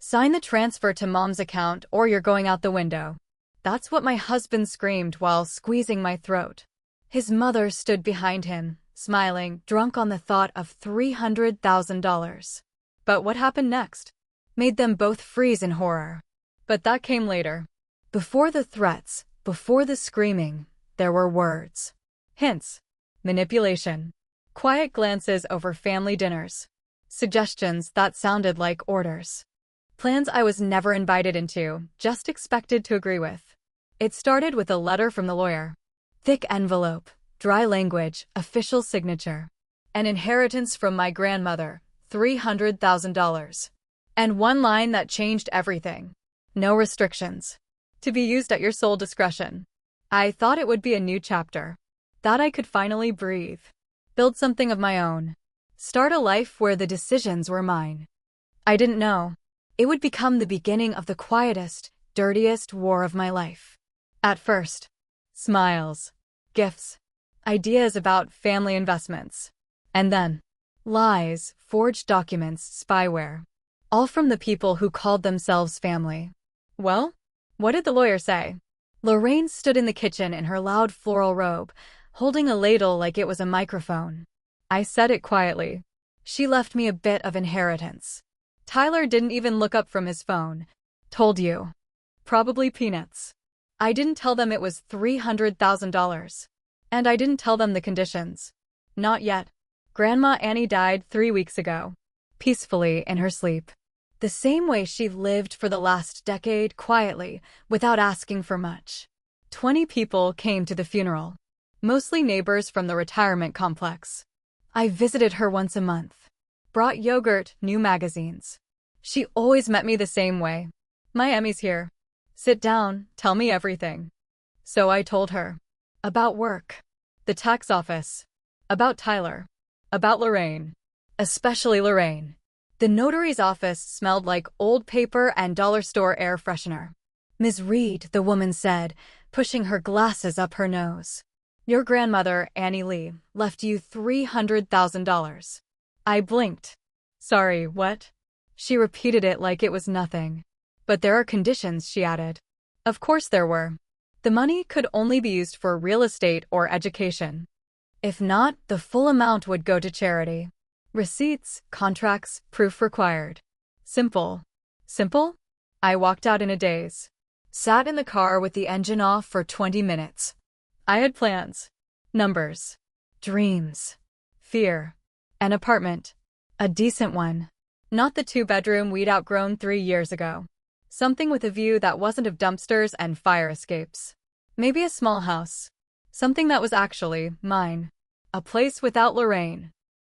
Sign the transfer to mom's account or you're going out the window. That's what my husband screamed while squeezing my throat. His mother stood behind him, smiling, drunk on the thought of $300,000. But what happened next made them both freeze in horror. But that came later. Before the threats, before the screaming, there were words. Hints. Manipulation. Quiet glances over family dinners. Suggestions that sounded like orders. Plans I was never invited into, just expected to agree with. It started with a letter from the lawyer. Thick envelope, dry language, official signature. An inheritance from my grandmother, $300,000. And one line that changed everything. No restrictions. To be used at your sole discretion. I thought it would be a new chapter. That I could finally breathe. Build something of my own. Start a life where the decisions were mine. I didn't know. It would become the beginning of the quietest, dirtiest war of my life. At first, smiles, gifts, ideas about family investments. And then, lies, forged documents, spyware. All from the people who called themselves family. Well, what did the lawyer say? Lorraine stood in the kitchen in her loud floral robe, holding a ladle like it was a microphone. I said it quietly. She left me a bit of inheritance. Tyler didn't even look up from his phone. Told you. Probably peanuts. I didn't tell them it was $300,000. And I didn't tell them the conditions. Not yet. Grandma Annie died 3 weeks ago. Peacefully in her sleep. The same way she lived for the last decade, quietly, without asking for much. 20 people came to the funeral. Mostly neighbors from the retirement complex. I visited her once a month. Brought yogurt, new magazines. She always met me the same way. My Emmy's here. Sit down, tell me everything. So I told her. About work. The tax office. About Tyler. About Lorraine. Especially Lorraine. The notary's office smelled like old paper and dollar store air freshener. Ms. Reed, the woman said, pushing her glasses up her nose. Your grandmother, Annie Lee, left you $300,000. I blinked. Sorry, what? She repeated it like it was nothing. But there are conditions, she added. Of course there were. The money could only be used for real estate or education. If not, the full amount would go to charity. Receipts, contracts, proof required. Simple. Simple? I walked out in a daze. Sat in the car with the engine off for 20 minutes. I had plans. Numbers. Dreams. Fear. An apartment. A decent one. Not the 2-bedroom we'd outgrown 3 years ago. Something with a view that wasn't of dumpsters and fire escapes. Maybe a small house. Something that was actually mine. A place without Lorraine.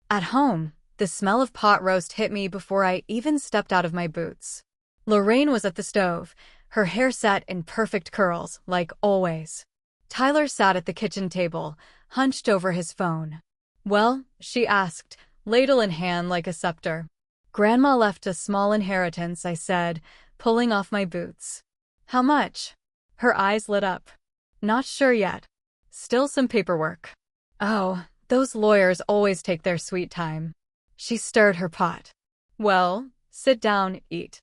At home, the smell of pot roast hit me before I even stepped out of my boots. Lorraine was at the stove, her hair set in perfect curls, like always. Tyler sat at the kitchen table, hunched over his phone. Well, she asked, ladle in hand like a scepter. Grandma left a small inheritance, I said, pulling off my boots. How much? Her eyes lit up. Not sure yet. Still some paperwork. Oh, those lawyers always take their sweet time. She stirred her pot. Well, sit down, eat.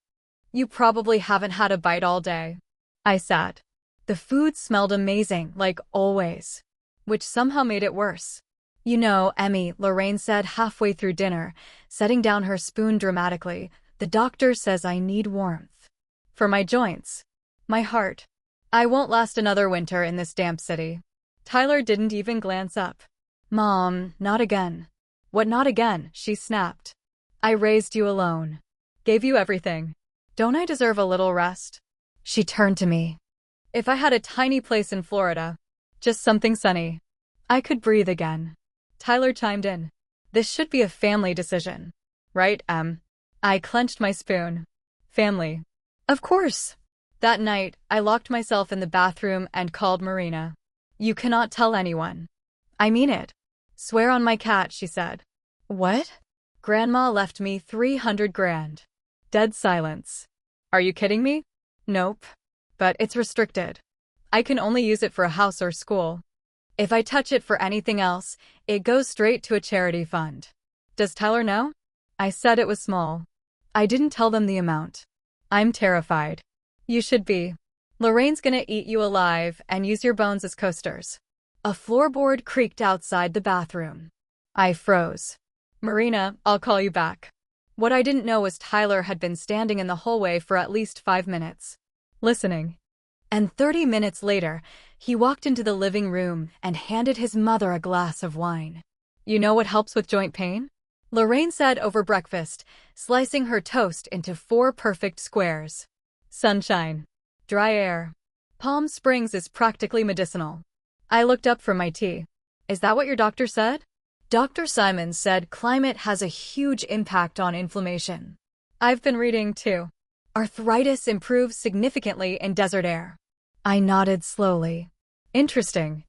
You probably haven't had a bite all day. I sat. The food smelled amazing, like always. Which somehow made it worse. You know, Emmy, Lorraine said halfway through dinner, setting down her spoon dramatically, the doctor says I need warmth. For my joints. My heart. I won't last another winter in this damp city. Tyler didn't even glance up. Mom, not again. What not again? She snapped. I raised you alone. Gave you everything. Don't I deserve a little rest? She turned to me. If I had a tiny place in Florida, just something sunny, I could breathe again. Tyler chimed in. This should be a family decision. Right, Em? I clenched my spoon. Family. Of course. That night, I locked myself in the bathroom and called Marina. You cannot tell anyone. I mean it. Swear on my cat, she said. What? Grandma left me 300 grand. Dead silence. Are you kidding me? Nope. But it's restricted. I can only use it for a house or school. If I touch it for anything else, it goes straight to a charity fund. Does Tyler know? I said it was small. I didn't tell them the amount. I'm terrified. You should be. Lorraine's gonna eat you alive and use your bones as coasters. A floorboard creaked outside the bathroom. I froze. Marina, I'll call you back. What I didn't know was Tyler had been standing in the hallway for at least 5 minutes, listening. And 30 minutes later, he walked into the living room and handed his mother a glass of wine. You know what helps with joint pain? Lorraine said over breakfast, slicing her toast into 4 perfect squares. Sunshine. Dry air. Palm Springs is practically medicinal. I looked up from my tea. Is that what your doctor said? Dr. Simon said climate has a huge impact on inflammation. I've been reading too. Arthritis improves significantly in desert air. I nodded slowly. Interesting.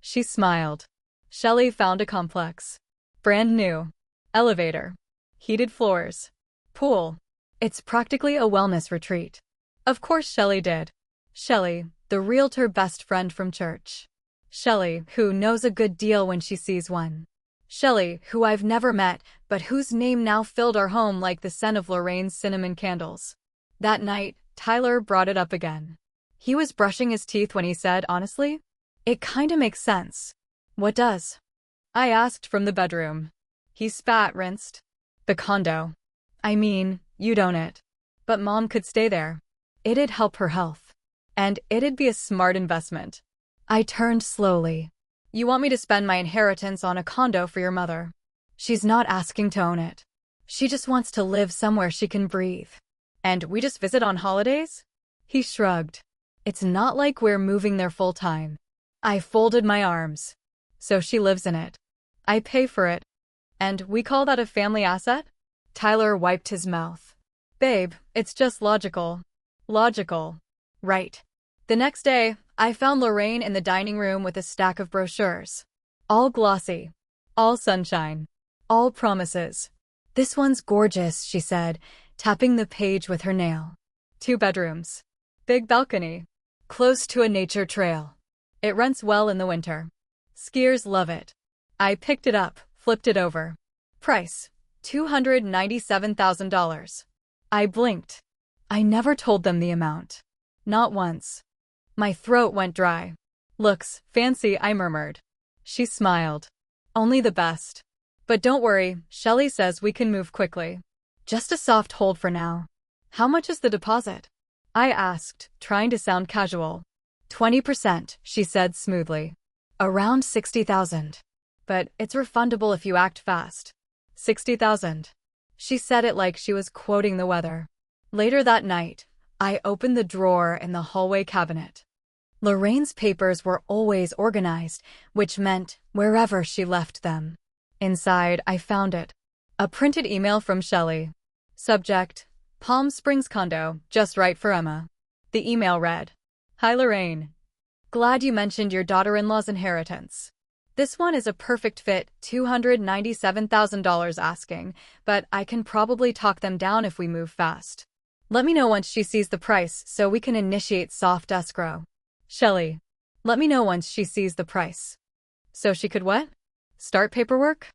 She smiled. Shelley found a complex. Brand new. Elevator. Heated floors. Pool. It's practically a wellness retreat. Of course Shelley did. Shelley, the realtor best friend from church. Shelley, who knows a good deal when she sees one. Shelley, who I've never met, but whose name now filled our home like the scent of Lorraine's cinnamon candles. That night, Tyler brought it up again. He was brushing his teeth when he said, honestly, it kinda makes sense. What does? I asked from the bedroom. He spat, rinsed. The condo. I mean, you'd own it. But Mom could stay there. It'd help her health. And it'd be a smart investment. I turned slowly. You want me to spend my inheritance on a condo for your mother? She's not asking to own it. She just wants to live somewhere she can breathe. And we just visit on holidays? He shrugged. It's not like we're moving there full time. I folded my arms. So she lives in it. I pay for it. And we call that a family asset? Tyler wiped his mouth. Babe, it's just logical. Logical. Right. The next day, I found Lorraine in the dining room with a stack of brochures. All glossy. All sunshine. All promises. This one's gorgeous, she said, tapping the page with her nail. 2 bedrooms. Big balcony. Close to a nature trail. It rents well in the winter. Skiers love it. I picked it up, flipped it over. Price, $297,000. I blinked. I never told them the amount. Not once. My throat went dry. Looks fancy, I murmured. She smiled. Only the best. But don't worry, Shelley says we can move quickly. Just a soft hold for now. How much is the deposit? I asked, trying to sound casual. 20%, she said smoothly. Around $60,000. But it's refundable if you act fast. $60,000. She said it like she was quoting the weather. Later that night, I opened the drawer in the hallway cabinet. Lorraine's papers were always organized, which meant wherever she left them. Inside, I found it. A printed email from Shelley. Subject, Palm Springs condo, just right for Emma. The email read, Hi Lorraine. Glad you mentioned your daughter-in-law's inheritance. This one is a perfect fit, $297,000 asking, but I can probably talk them down if we move fast. Let me know once she sees the price so we can initiate soft escrow. Shelley. Let me know once she sees the price. So she could what? Start paperwork?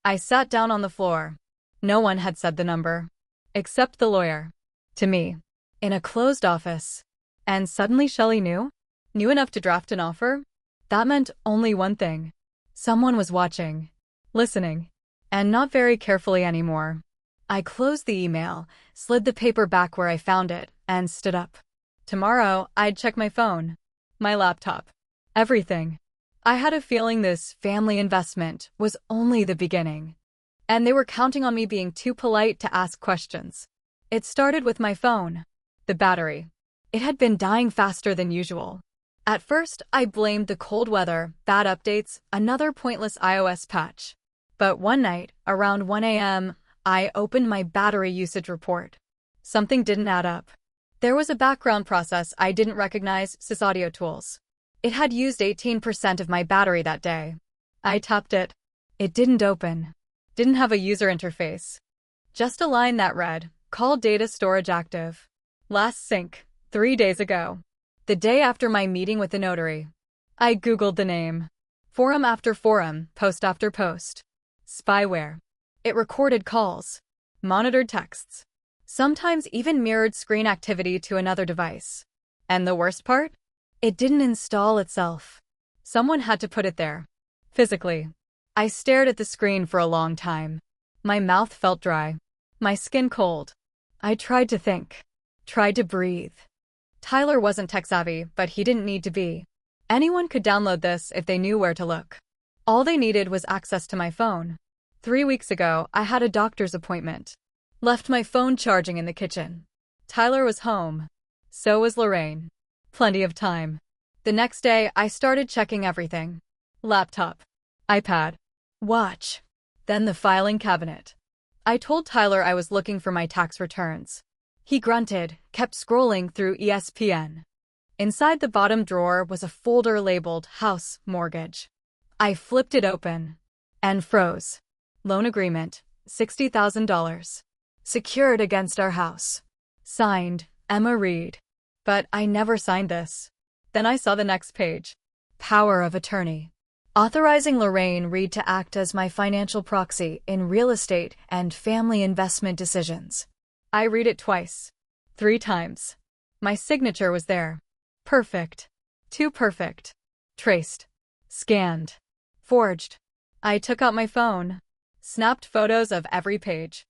I sat down on the floor. No one had said the number. Except the lawyer. To me. In a closed office. And suddenly Shelley knew? Knew enough to draft an offer? That meant only one thing. Someone was watching. Listening. And not very carefully anymore. I closed the email, slid the paper back where I found it, and stood up. Tomorrow, I'd check my phone. My laptop. Everything. I had a feeling this family investment was only the beginning. And they were counting on me being too polite to ask questions. It started with my phone. The battery. It had been dying faster than usual. At first, I blamed the cold weather, bad updates, another pointless iOS patch. But one night, around 1 a.m., I opened my battery usage report. Something didn't add up. There was a background process I didn't recognize, SysAudio tools. It had used 18% of my battery that day. I tapped it. It didn't open. Didn't have a user interface. Just a line that read, Call data storage active. Last sync, 3 days ago. The day after my meeting with the notary. I Googled the name. Forum after forum, post after post. Spyware. It recorded calls. Monitored texts. sometimes even mirrored screen activity to another device. And the worst part? It didn't install itself. Someone had to put it there. Physically. I stared at the screen for a long time. My mouth felt dry. My skin cold. I tried to think. Tried to breathe. Tyler wasn't tech-savvy, but he didn't need to be. Anyone could download this if they knew where to look. All they needed was access to my phone. 3 weeks ago, I had a doctor's appointment. Left my phone charging in the kitchen. Tyler was home. So was Lorraine. Plenty of time. The next day, I started checking everything. Laptop. iPad. Watch. Then the filing cabinet. I told Tyler I was looking for my tax returns. He grunted, kept scrolling through ESPN. Inside the bottom drawer was a folder labeled House Mortgage. I flipped it open and froze. Loan agreement, $60,000. Secured against our house. Signed, Emma Reed. But I never signed this. Then I saw the next page. Power of attorney. Authorizing Lorraine Reed to act as my financial proxy in real estate and family investment decisions. I read it twice. 3 times. My signature was there. Perfect. Too perfect. Traced. Scanned. Forged. I took out my phone. Snapped photos of every page.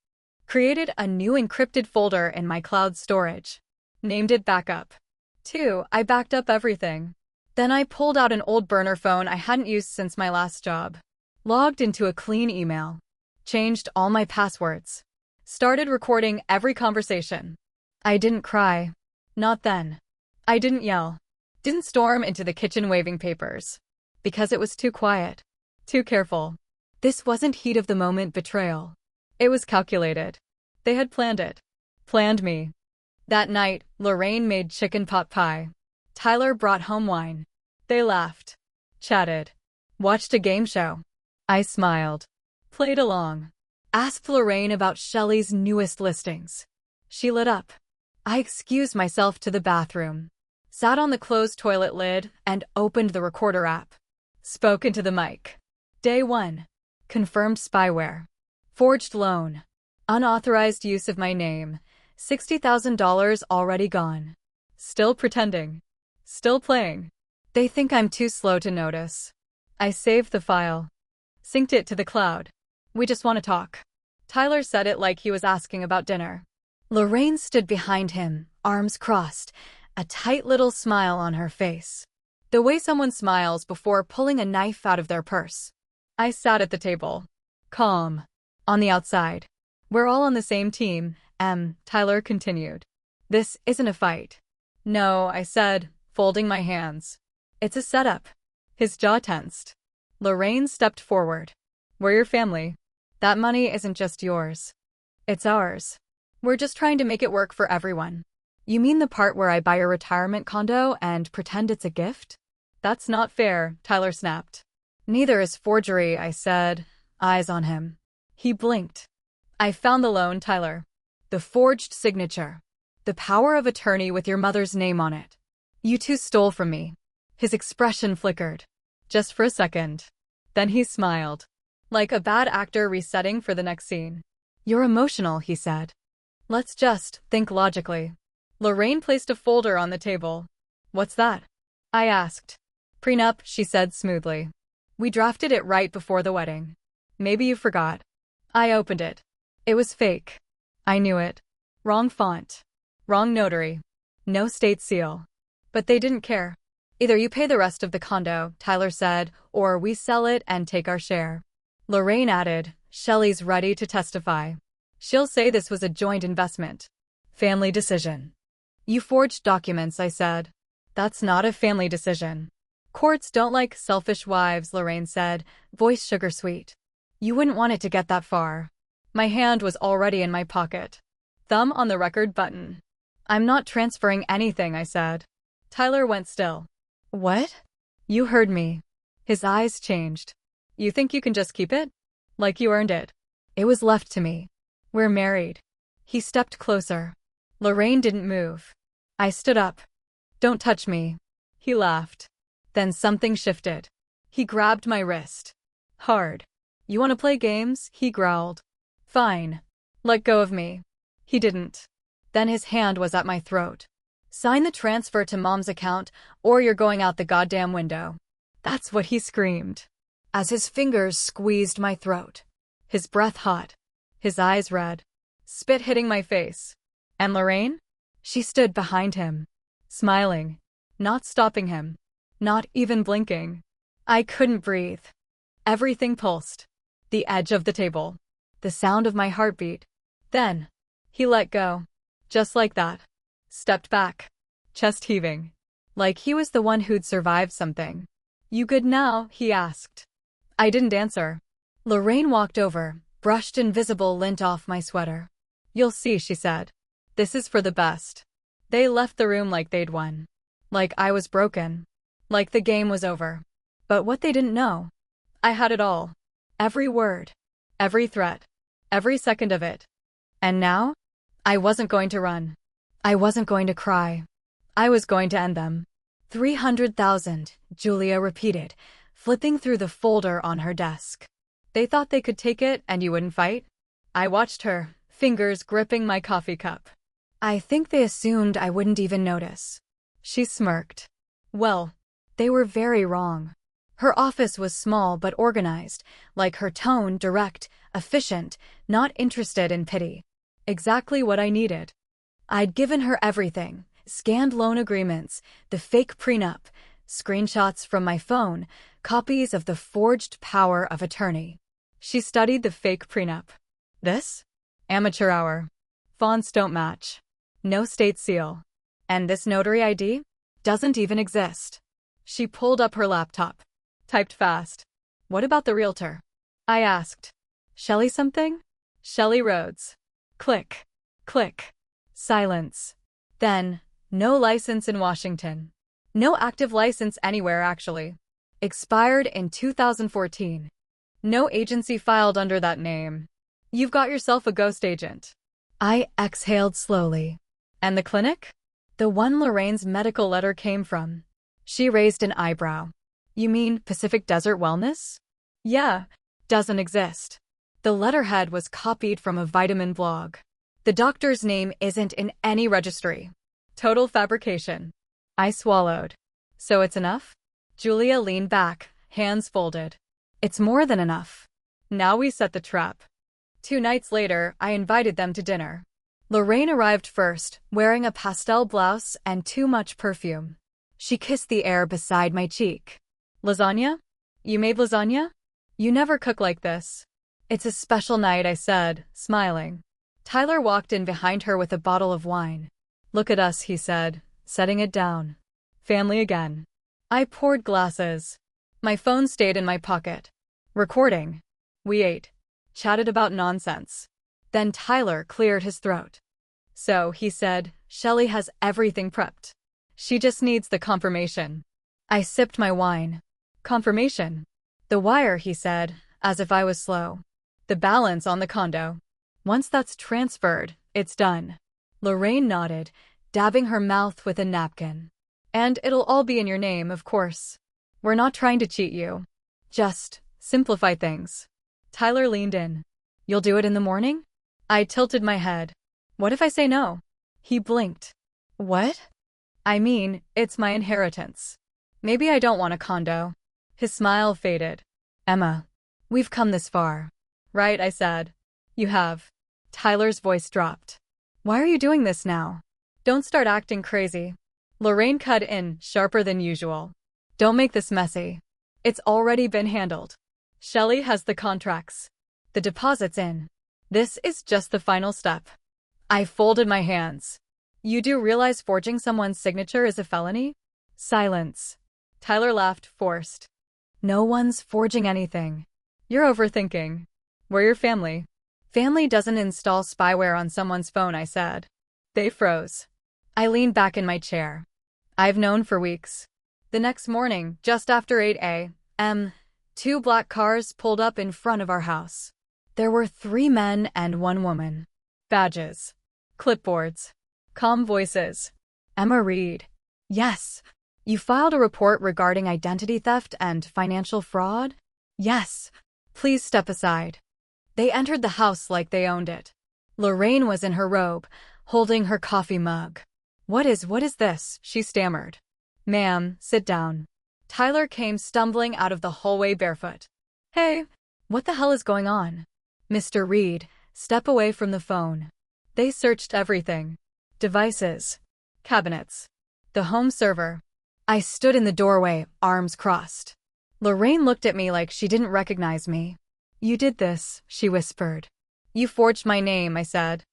Created a new encrypted folder in my cloud storage. Named it Backup. 2. I backed up everything. Then I pulled out an old burner phone I hadn't used since my last job. Logged into a clean email. Changed all my passwords. Started recording every conversation. I didn't cry. Not then. I didn't yell. Didn't storm into the kitchen waving papers. Because it was too quiet. Too careful. This wasn't heat of the moment betrayal. It was calculated. They had planned it. Planned me. That night, Lorraine made chicken pot pie. Tyler brought home wine. They laughed. Chatted. Watched a game show. I smiled. Played along. Asked Lorraine about Shelley's newest listings. She lit up. I excused myself to the bathroom. Sat on the closed toilet lid and opened the recorder app. Spoke into the mic. Day 1. Confirmed spyware. Forged loan. Unauthorized use of my name. $60,000 already gone. Still pretending. Still playing. They think I'm too slow to notice. I saved the file. Synced it to the cloud. We just want to talk. Tyler said it like he was asking about dinner. Lorraine stood behind him, arms crossed, a tight little smile on her face. The way someone smiles before pulling a knife out of their purse. I sat at the table. Calm. On the outside. We're all on the same team, Tyler continued. This isn't a fight. No, I said, folding my hands. It's a setup. His jaw tensed. Lorraine stepped forward. We're your family. That money isn't just yours. It's ours. We're just trying to make it work for everyone. You mean the part where I buy a retirement condo and pretend it's a gift? That's not fair, Tyler snapped. Neither is forgery, I said, eyes on him. He blinked. I found the loan, Tyler. The forged signature. The power of attorney with your mother's name on it. You two stole from me. His expression flickered. Just for a second. Then he smiled. Like a bad actor resetting for the next scene. You're emotional, he said. Let's just think logically. Lorraine placed a folder on the table. What's that? I asked. Prenup, she said smoothly. We drafted it right before the wedding. Maybe you forgot. I opened it. It was fake. I knew it. Wrong font. Wrong notary. No state seal. But they didn't care. Either you pay the rest of the condo, Tyler said, or we sell it and take our share. Lorraine added, Shelley's ready to testify. She'll say this was a joint investment. Family decision. You forged documents, I said. That's not a family decision. Courts don't like selfish wives, Lorraine said, voice sugar sweet. You wouldn't want it to get that far. My hand was already in my pocket. Thumb on the record button. I'm not transferring anything, I said. Tyler went still. What? You heard me. His eyes changed. You think you can just keep it? Like you earned it. It was left to me. We're married. He stepped closer. Lorraine didn't move. I stood up. Don't touch me. He laughed. Then something shifted. He grabbed my wrist. Hard. You want to play games? He growled. Fine. Let go of me. He didn't. Then his hand was at my throat. Sign the transfer to Mom's account, or you're going out the goddamn window. That's what he screamed, as his fingers squeezed my throat. His breath hot, his eyes red, spit hitting my face. And Lorraine? She stood behind him, smiling, not stopping him, not even blinking. I couldn't breathe. Everything pulsed. The edge of the table, the sound of my heartbeat. Then, he let go. Just like that. Stepped back, chest heaving, like he was the one who'd survived something. You good now? He asked. I didn't answer. Lorraine walked over, brushed invisible lint off my sweater. You'll see, she said. This is for the best. They left the room like they'd won. Like I was broken. Like the game was over. But what they didn't know, I had it all. Every word. Every threat. Every second of it. And now? I wasn't going to run. I wasn't going to cry. I was going to end them. 300,000, Julia repeated, flipping through the folder on her desk. They thought they could take it and you wouldn't fight? I watched her, fingers gripping my coffee cup. I think they assumed I wouldn't even notice. She smirked. Well, they were very wrong. Her office was small but organized, like her tone direct, efficient, not interested in pity. Exactly what I needed. I'd given her everything, scanned loan agreements, the fake prenup, screenshots from my phone, copies of the forged power of attorney. She studied the fake prenup. This? Amateur hour. Fonts don't match. No state seal. And this notary ID? Doesn't even exist. She pulled up her laptop. Typed fast. What about the realtor? I asked. Shelley something? Shelley Rhodes. Click. Click. Silence. Then, no license in Washington. No active license anywhere, actually. Expired in 2014. No agency filed under that name. You've got yourself a ghost agent. I exhaled slowly. And the clinic? The one Lorraine's medical letter came from. She raised an eyebrow. You mean Pacific Desert Wellness? Yeah, doesn't exist. The letterhead was copied from a vitamin blog. The doctor's name isn't in any registry. Total fabrication. I swallowed. So it's enough? Julia leaned back, hands folded. It's more than enough. Now we set the trap. 2 nights later, I invited them to dinner. Lorraine arrived first, wearing a pastel blouse and too much perfume. She kissed the air beside my cheek. Lasagna? You made lasagna? You never cook like this. It's a special night, I said, smiling. Tyler walked in behind her with a bottle of wine. Look at us, he said, setting it down. Family again. I poured glasses. My phone stayed in my pocket. Recording. We ate. Chatted about nonsense. Then Tyler cleared his throat. So, he said, Shelley has everything prepped. She just needs the confirmation. I sipped my wine. Confirmation. The wire, he said, as if I was slow. The balance on the condo. Once that's transferred, it's done. Lorraine nodded, dabbing her mouth with a napkin. And it'll all be in your name, of course. We're not trying to cheat you. Just simplify things. Tyler leaned in. You'll do it in the morning? I tilted my head. What if I say no? He blinked. What? I mean, it's my inheritance. Maybe I don't want a condo. His smile faded. Emma, we've come this far. Right, I said. You have. Tyler's voice dropped. Why are you doing this now? Don't start acting crazy. Lorraine cut in, sharper than usual. Don't make this messy. It's already been handled. Shelley has the contracts. The deposit's in. This is just the final step. I folded my hands. You do realize forging someone's signature is a felony? Silence. Tyler laughed, forced. No one's forging anything. You're overthinking. We're your family. Family doesn't install spyware on someone's phone, I said. They froze. I leaned back in my chair. I've known for weeks. The next morning, just after 8 a.m., 2 black cars pulled up in front of our house. There were 3 men and 1 woman. Badges. Clipboards. Calm voices. Emma Reed. Yes. You filed a report regarding identity theft and financial fraud? Yes. Please step aside. They entered the house like they owned it. Lorraine was in her robe, holding her coffee mug. What is this?" she stammered. "Ma'am, sit down." Tyler came stumbling out of the hallway barefoot. "Hey, what the hell is going on?" "Mr. Reed, step away from the phone." They searched everything. Devices. Cabinets. The home server. I stood in the doorway, arms crossed. Lorraine looked at me like she didn't recognize me. "You did this," she whispered. "You forged my name," I said.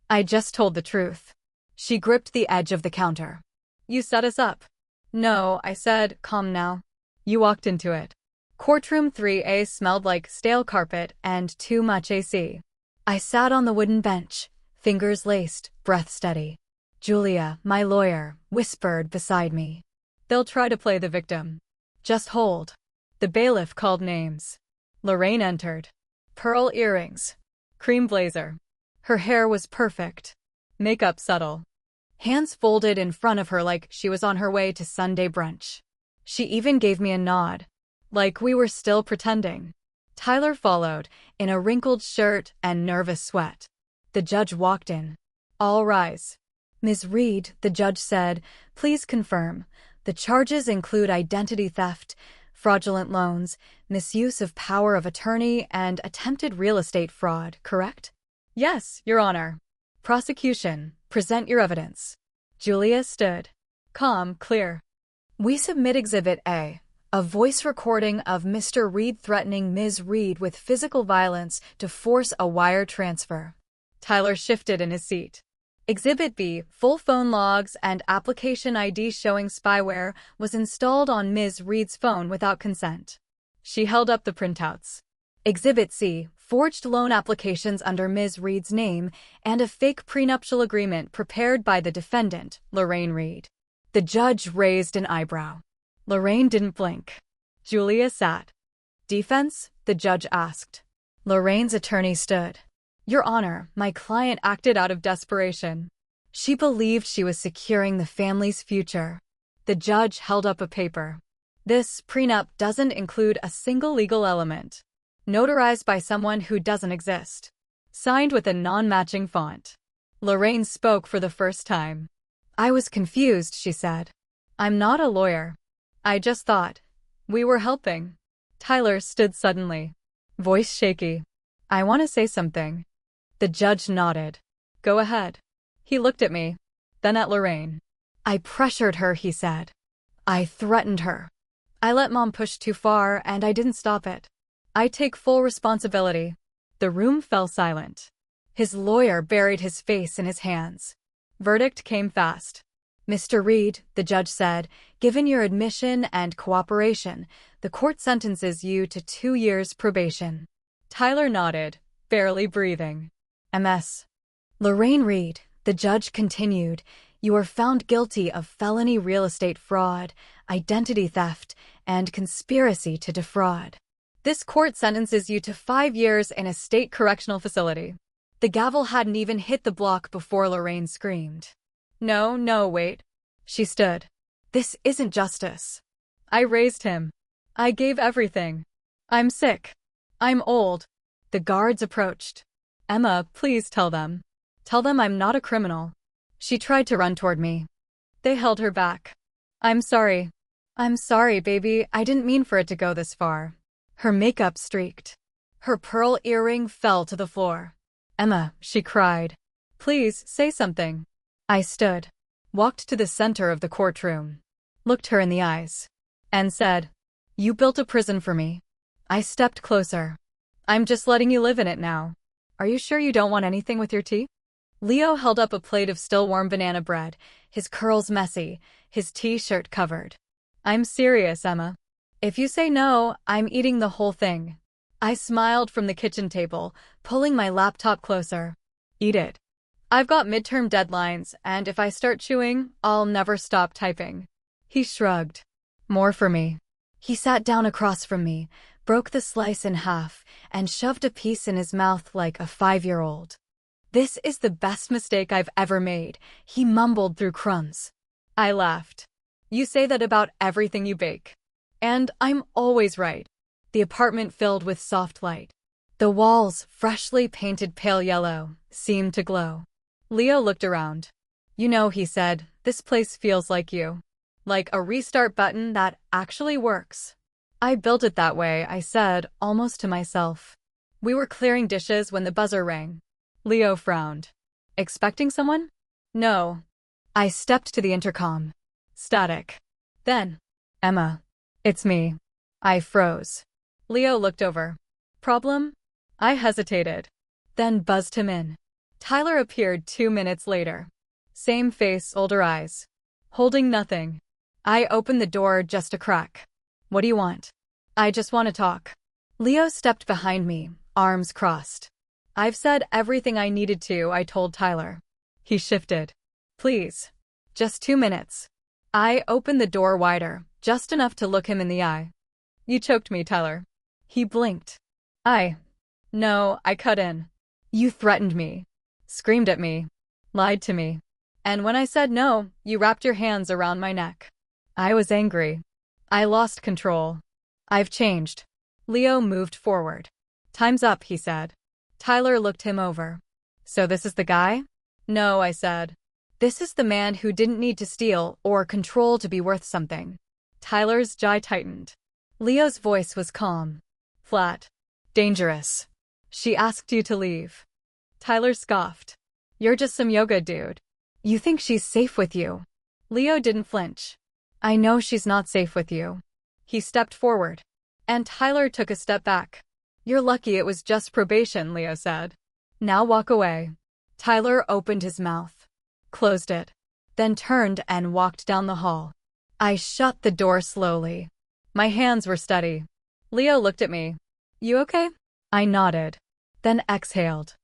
"I just told the truth." She gripped the edge of the counter. "You set us up." "No," I said, calm now. "You walked into it." Courtroom 3A smelled like stale carpet and too much AC. I sat on the wooden bench, fingers laced, breath steady. Julia, my lawyer, whispered beside me. "They'll try to play the victim. Just hold." The bailiff called names. Lorraine entered. Pearl earrings. Cream blazer. Her hair was perfect. Makeup subtle. Hands folded in front of her like she was on her way to Sunday brunch. She even gave me a nod. Like we were still pretending. Tyler followed, in a wrinkled shirt and nervous sweat. The judge walked in. "All rise." "Ms. Reed," the judge said, "please confirm. The charges include identity theft, fraudulent loans, misuse of power of attorney, and attempted real estate fraud, correct?" "Yes, Your Honor." "Prosecution, present your evidence." Julia stood. Calm, clear. "We submit Exhibit A, a voice recording of Mr. Reed threatening Ms. Reed with physical violence to force a wire transfer." Tyler shifted in his seat. Exhibit B, full phone logs and application ID showing spyware, was installed on Ms. Reed's phone without consent. She held up the printouts. Exhibit C, forged loan applications under Ms. Reed's name and a fake prenuptial agreement prepared by the defendant, Lorraine Reed. The judge raised an eyebrow. Lorraine didn't blink. Julia sat. "Defense?" the judge asked. Lorraine's attorney stood. "Your Honor, my client acted out of desperation. She believed she was securing the family's future." The judge held up a paper. "This prenup doesn't include a single legal element. Notarized by someone who doesn't exist. Signed with a non-matching font." Lorraine spoke for the first time. "I was confused," she said. "I'm not a lawyer. I just thought we were helping." Tyler stood suddenly. Voice shaky. "I want to say something." The judge nodded. "Go ahead." He looked at me, then at Lorraine. "I pressured her," he said. "I threatened her. I let Mom push too far, and I didn't stop it. I take full responsibility." The room fell silent. His lawyer buried his face in his hands. Verdict came fast. "Mr. Reed," the judge said, "given your admission and cooperation, the court sentences you to 2 years probation." Tyler nodded, barely breathing. "MS." "Lorraine Reed," the judge continued, "you are found guilty of felony real estate fraud, identity theft, and conspiracy to defraud. This court sentences you to 5 years in a state correctional facility." The gavel hadn't even hit the block before Lorraine screamed. No, wait." She stood. "This isn't justice." I raised him. I gave everything. I'm sick. I'm old. The guards approached. "Emma, please tell them. Tell them I'm not a criminal." She tried to run toward me. They held her back. "I'm sorry. I'm sorry, baby. I didn't mean for it to go this far." Her makeup streaked. Her pearl earring fell to the floor. "Emma," she cried. "Please, say something." I stood, walked to the center of the courtroom, looked her in the eyes, and said, "You built a prison for me." I stepped closer. "I'm just letting you live in it now. Are you sure you don't want anything with your tea?" Leo held up a plate of still warm banana bread, his curls messy, his t-shirt covered. "I'm serious, Emma. If you say no, I'm eating the whole thing." I smiled from the kitchen table, pulling my laptop closer. "Eat it. I've got midterm deadlines, and if I start chewing, I'll never stop typing." He shrugged. "More for me." He sat down across from me, broke the slice in half, and shoved a piece in his mouth like a 5-year-old. "This is the best mistake I've ever made," he mumbled through crumbs. I laughed. "You say that about everything you bake. And I'm always right." The apartment filled with soft light. The walls, freshly painted pale yellow, seemed to glow. Leo looked around. You know, he said, this place feels like you. Like a restart button that actually works. I built it that way, I said, almost to myself. We were clearing dishes when the buzzer rang. Leo frowned. Expecting someone? No. I stepped to the intercom. Static. Then, Emma. It's me. I froze. Leo looked over. Problem? I hesitated. Then buzzed him in. Tyler appeared 2 minutes later. Same face, older eyes. Holding nothing. I opened the door just a crack. What do you want? I just want to talk. Leo stepped behind me, arms crossed. I've said everything I needed to, I told Tyler. He shifted. Please. Just 2 minutes. I opened the door wider, just enough to look him in the eye. You choked me, Tyler. He blinked. No, I cut in. You threatened me. Screamed at me. Lied to me. And when I said no, you wrapped your hands around my neck. I was angry. I lost control. I've changed. Leo moved forward. Time's up, he said. Tyler looked him over. So this is the guy? No, I said. This is the man who didn't need to steal or control to be worth something. Tyler's jaw tightened. Leo's voice was calm. Flat. Dangerous. She asked you to leave. Tyler scoffed. You're just some yoga dude. You think she's safe with you. Leo didn't flinch. I know she's not safe with you. He stepped forward. And Tyler took a step back. You're lucky it was just probation, Leo said. Now walk away. Tyler opened his mouth. Closed it. Then turned and walked down the hall. I shut the door slowly. My hands were steady. Leo looked at me. You okay? I nodded. Then exhaled.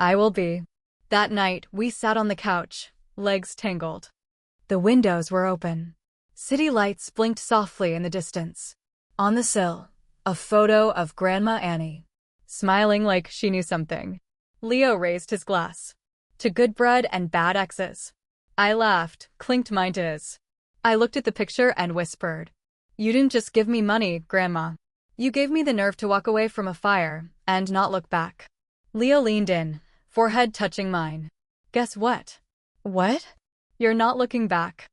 I will be. That night, we sat on the couch, legs tangled. The windows were open. City lights blinked softly in the distance. On the sill, a photo of Grandma Annie, smiling like she knew something. Leo raised his glass. To good bread and bad exes. I laughed, clinked mine to his. I looked at the picture and whispered. You didn't just give me money, Grandma. You gave me the nerve to walk away from a fire and not look back. Leo leaned in, forehead touching mine. Guess what? What? You're not looking back.